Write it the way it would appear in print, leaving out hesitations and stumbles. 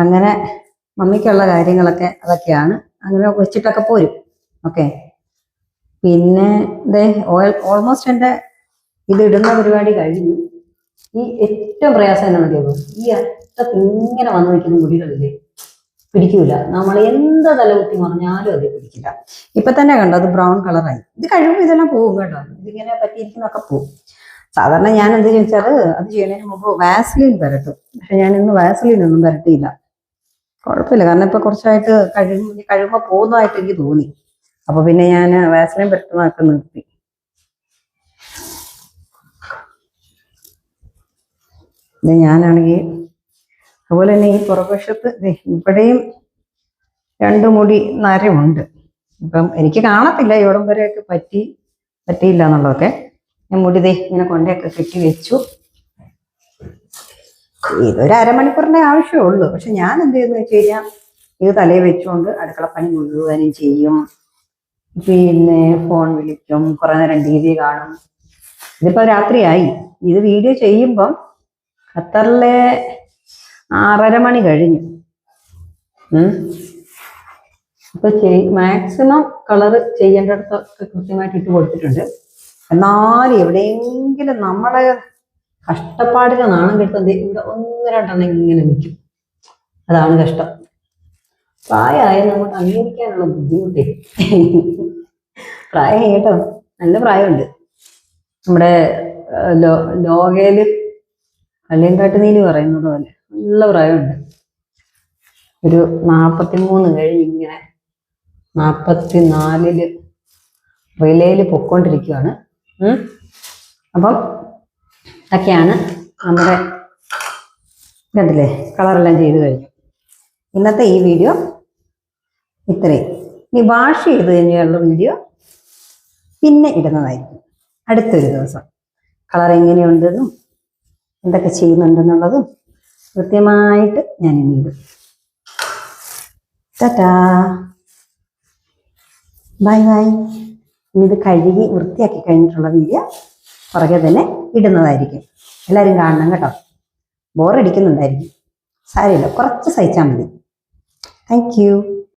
അങ്ങനെ മമ്മിക്കുള്ള കാര്യങ്ങളൊക്കെ അതൊക്കെയാണ്. അങ്ങനെ വെച്ചിട്ടൊക്കെ പോരും. ഓക്കെ. പിന്നെ ഇതേ ഓൾമോസ്റ്റ് എൻ്റെ ഇത് ഇടുന്ന പരിപാടി കഴിഞ്ഞു. ഈ ഏറ്റവും പ്രയാസം എന്നാണെന്നറിയാമോ, ഈ അറ്റത്ത് ഇങ്ങനെ വന്നു നിൽക്കുന്ന മുടികളില്ലേ, പിടിക്കൂല. നമ്മൾ എന്ത് തലകുത്തി മറിഞ്ഞാലും അത് പിടിക്കില്ല. ഇപ്പൊ തന്നെ കണ്ടോ, അത് ബ്രൗൺ കളറായി. ഇത് കഴിയുമ്പോൾ ഇതെല്ലാം പോകും കേട്ടോ. ഇതിങ്ങനെ പറ്റിയിരിക്കുന്നൊക്കെ പോകും. സാധാരണ ഞാൻ എന്ത് ചോദിച്ചാൽ അത് ചെയ്യുന്നതിന് മുമ്പ് വാസ്ലിൻ പരട്ടും. പക്ഷെ ഞാൻ ഇന്ന് വാസ്ലിൻ ഒന്നും പരട്ടിയില്ല. കുഴപ്പമില്ല, കാരണം ഇപ്പൊ കുറച്ചായിട്ട് കഴിയുമ്പോൾ പോകുന്നതായിട്ട് എനിക്ക് തോന്നി. അപ്പൊ പിന്നെ ഞാൻ വാസ്ലിൻ പരട്ടുന്നതൊക്കെ നിർത്തി. ഇത് ഞാനാണെങ്കിൽ അതുപോലെ തന്നെ ഈ പുറകുവശത്ത് ഇവിടെയും 2 മുടി നരമുണ്ട്. ഇപ്പം എനിക്ക് കാണത്തില്ല എവിടം വരെയൊക്കെ പറ്റിയില്ല എന്നുള്ളതൊക്കെ. ഞാൻ മുടി ഇങ്ങനെ കൊണ്ടയൊക്കെ കെട്ടി വെച്ചു. ഇതൊരു അരമണിക്കൂറിന്റെ ആവശ്യമേ ഉള്ളൂ. പക്ഷെ ഞാൻ എന്ത് ചെയ്യുന്നു വെച്ച് കഴിഞ്ഞാൽ ഇത് തലയിൽ വെച്ചുകൊണ്ട് അടുക്കളപ്പണി മുഴുവനും ചെയ്യും. പിന്നെ ഫോൺ വിളിക്കും, കുറെ നേരം TV കാണും. ഇതിപ്പോ രാത്രിയായി. ഇത് വീഡിയോ ചെയ്യുമ്പം ഖത്തറിലെ 6:30 മണി കഴിഞ്ഞു. അപ്പൊ മാക്സിമം കളറ് ചെയ്യേണ്ടടുത്തൊക്കെ കൃത്യമായിട്ട് ഇട്ട് കൊടുത്തിട്ടുണ്ട്. എന്നാലും എവിടെയെങ്കിലും നമ്മുടെ കഷ്ടപ്പാടിന് നാണം കെട്ടുന്നത് ഇവിടെ 1-2 ഇങ്ങനെ നിൽക്കും. അതാണ് കഷ്ടം. പ്രായമായ നമുക്ക് അംഗീകരിക്കാനുള്ള ബുദ്ധിമുട്ടേ. പ്രായം കേട്ടോ, നല്ല പ്രായമുണ്ട്. നമ്മുടെ ലോകയില് കല്ലിയങ്കാട്ട് നീലി പറയുന്നത് പോലെ നല്ല പ്രായമുണ്ട്. ഒരു 43 കഴിഞ്ഞ് ഇങ്ങനെ 44 റിലേയിൽ പൊക്കോണ്ടിരിക്കുകയാണ്. അപ്പം ഇതൊക്കെയാണ് നമ്മുടെ കണ്ടില്ലേ, കളറെല്ലാം ചെയ്ത് കഴിഞ്ഞു. ഇന്നത്തെ ഈ വീഡിയോ ഇത്രയും. ഇനി വാഷ് ചെയ്ത് കഴിഞ്ഞുള്ള വീഡിയോ പിന്നെ ഇടുന്നതായിരിക്കും അടുത്തൊരു ദിവസം. കളർ എങ്ങനെയുണ്ടെന്നും എന്തൊക്കെ ചെയ്യുന്നുണ്ടെന്നുള്ളതും കൃത്യമായിട്ട് ഞാൻ ഇനി ഇടും. Tata, bye bye. ഇനി ഇത് കഴുകി വൃത്തിയാക്കി കഴിഞ്ഞിട്ടുള്ള വീഡിയോ പുറകെ തന്നെ ഇടുന്നതായിരിക്കും. എല്ലാവരും കാണണം കേട്ടോ. ബോറടിക്കുന്നുണ്ടായിരിക്കും, സാരമില്ല, കുറച്ച് സഹിച്ചാൽ മതി. Thank you.